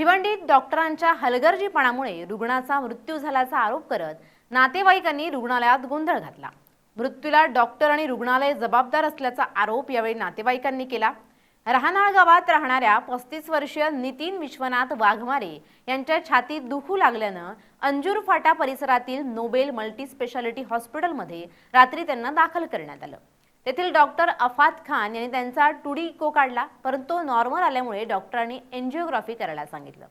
भिवंडीत डॉक्टरांच्या हलगर्जीपणामुळे रुग्णाचा मृत्यू झाल्याचा आरोप करत नातेवाईकांनी रुग्णालयात गोंधळ घातला। मृत्यूला डॉक्टर आणि रुग्णालय जबाबदार असल्याचा आरोप यावेळी नातेवाईकांनी केला। राहनाळ गावात राहणाऱ्या 35 वर्षीय नितीन विश्वनाथ वाघमारे यांच्या छातीत दुखू लागल्यानं अंजूर फाटा परिसरातील नोबेल मल्टी स्पेशालिटी हॉस्पिटलमध्ये रात्री त्यांना दाखल करण्यात आलं। तेथील डॉक्टर अफात खान यांनी त्यांचा टुडी इको काढला, परंतु तो नॉर्मल आल्यामुळे डॉक्टरांनी एंजिओग्राफी करायला सांगितलं।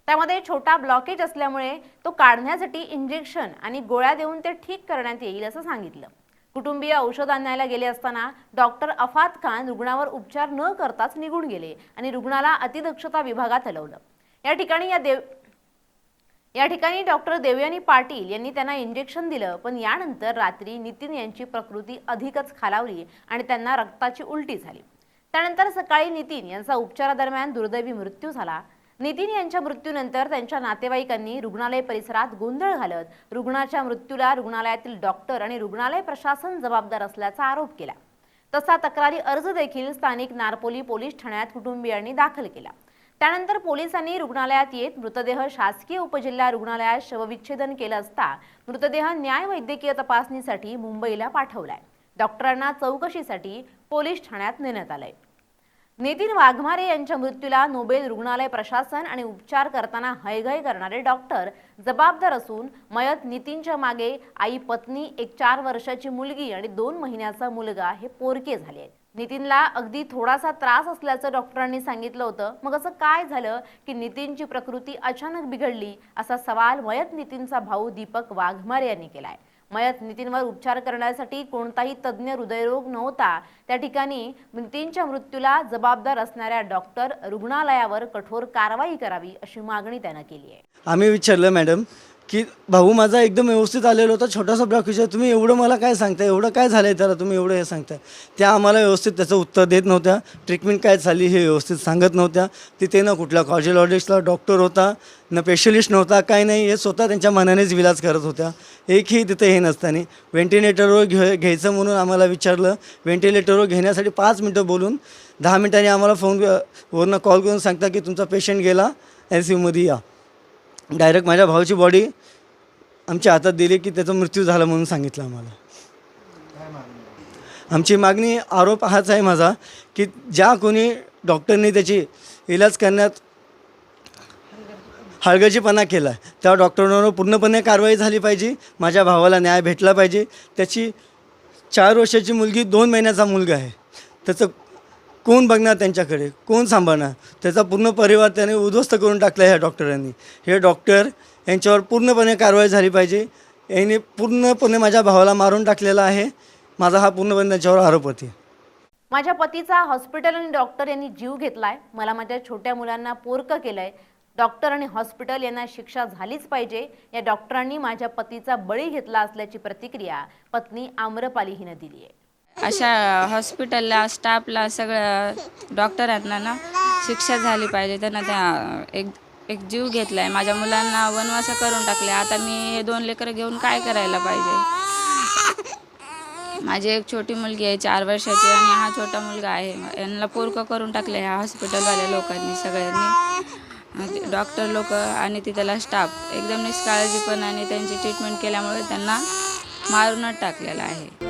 त्यामध्ये छोटा ब्लॉकेज असल्यामुळे तो काढण्यासाठी इंजेक्शन आणि गोळ्या देऊन ते ठीक करण्यात येईल असं सांगितलं। कुटुंबीय औषध आणायला गेले असताना डॉक्टर अफात खान रुग्णावर उपचार न करताच निघून गेले आणि रुग्णाला अतिदक्षता विभागात हलवलं। या ठिकाणी डॉक्टर देवयानी पाटील यांनी त्यांना इंजेक्शन दिलं, पण यानंतर रात्री नितीन यांची प्रकृती अधिकच खालावली आणि त्यांना रक्ताची उलटी झाली। त्यानंतर सकाळी नितीन यांचा उपचारादरम्यान दुर्दैवी मृत्यू झाला। नितीन यांच्या मृत्यूनंतर त्यांच्या नातेवाईकांनी रुग्णालय परिसरात गोंधळ घालत रुग्णाच्या मृत्यूला रुग्णालयातील डॉक्टर आणि रुग्णालय प्रशासन जबाबदार असल्याचा आरोप केला। तसा तक्रारी अर्ज देखील स्थानिक नारपोली पोलीस ठाण्यात कुटुंबियांनी दाखल केला। त्यानंतर पोलिसांनी रुग्णालयात येत मृतदेह शासकीय उपजिल्हा रुग्णालयात शवविच्छेदन केलं असता मृतदेह न्याय वैद्यकीय तपासणीसाठी मुंबईला पाठवलाय। डॉक्टरांना चौकशीसाठी पोलीस ठाण्यात नेण्यात आलंय। नितीन वाघमारे यांच्या मृत्यूला नोबेल रुग्णालय प्रशासन आणि उपचार करताना हयगय करणारे डॉक्टर जबाबदार असून मयत नितीनच्या मागे आई, पत्नी, एक 4 वर्षाची मुलगी आणि 2 महिन्याचा मुलगा हे पोरके झाले आहेत। नितीनला अगदी थोडासा त्रास असल्याचं डॉक्टरांनी सांगितलं होतं। मग असं काय झालं की नितीनची प्रकृती अचानक बिघडली, असा सवाल मयत नितीनचा भाऊ दीपक वाघमारे यांनी केलाय। मयत नितीनवर उपचार करण्यासाठी कोणताही तज्ञ हृदयरोग नव्हता। त्या ठिकाणी नितीनच्या मृत्यूला जबाबदार असणाऱ्या डॉक्टर रुग्णालयावर कठोर कारवाई करावी अशी मागणी त्यानं केली आहे। आम्ही विचारलं मॅडम की भाऊ माझा एकदम व्यवस्थित आलेला होता, छोटासा ब्लॉकेज आहे, तुम्ही एवढं मला काय सांगताय, एवढं काय झालंय त्याला, तुम्ही एवढं हे सांगताय। त्या आम्हाला व्यवस्थित त्याचं उत्तर देत नव्हत्या, ट्रीटमेंट काय झाली हे व्यवस्थित सांगत नव्हत्या। तिथे ना कुठला कार्डिओलॉजिस्टला डॉक्टर होता, ना स्पेशलिस्ट नव्हता, काय नाही, हे स्वतः त्यांच्या मनानेच विलाज करत होत्या। एकही तिथे हे नसताना व्हेंटिलेटरवर घ्यायचं म्हणून आम्हाला विचारलं। व्हेंटिलेटरवर घेण्यासाठी 5 मिनटं बोलून 10 मिनिटांनी आम्हाला फोनवरनं कॉल करून सांगता की तुमचा पेशंट गेला, ICUमध्ये या। डायरेक्ट माझ्या भावाची बॉडी आमच्या हातात दिली की त्याचा मृत्यू झाला म्हणून सांगितलं आम्हाला। आमची मागणी, आरोप हाच आहे माझा की ज्या कोणी डॉक्टरनी त्याची इलाज करण्यात हलगर्जीपणा केला त्या डॉक्टरांवर पूर्णपणे कारवाई झाली पाहिजे। माझ्या भावाला न्याय भेटला पाहिजे। त्याची 4 वर्षाची मुलगी, 2 महिन्याचा मुलगा आहे, त्याचं कोण बघणार, त्यांच्याकडे कोण सांभाळणार? त्याचा पूर्ण परिवार त्याने उद्ध्वस्त करून टाकला ह्या डॉक्टरांनी। हे डॉक्टर यांच्यावर पूर्णपणे कारवाई झाली पाहिजे। यांनी पूर्णपणे माझ्या भावाला मारून टाकलेला आहे। माझा हा पूर्णपणे त्यांच्यावर आरोप होते। माझ्या पतीचा हॉस्पिटल आणि डॉक्टर यांनी जीव घेतलाय, मला माझ्या छोट्या मुलांना पोरकं केलंय। डॉक्टर आणि हॉस्पिटल यांना शिक्षा झालीच पाहिजे। या डॉक्टरांनी माझ्या पतीचा बळी घेतला असल्याची प्रतिक्रिया पत्नी आम्रपाली हिने दिली आहे। अशा हॉस्पिटलला, स्टाफला, सगळ्या डॉक्टरांना ना शिक्षा झाली पाहिजे। त्यांना त्या एक जीव घेतलाय, माझ्या मुलांना वनवास करून टाकले। आता मी हे 2 लेकरं घेऊन काय करायला पाहिजे? माझी एक छोटी मुलगी आहे 4 वर्षाची आणि हा छोटा मुलगा आहे। यांना पोरकं करून टाकले ह्या हॉस्पिटलवाल्या लोकांनी, सगळ्यांनी, डॉक्टर लोक आणि तिथला स्टाफ एकदम निष्काळजीपणाने त्यांची ट्रीटमेंट केल्यामुळे त्यांना मारूनच टाकलेलं आहे।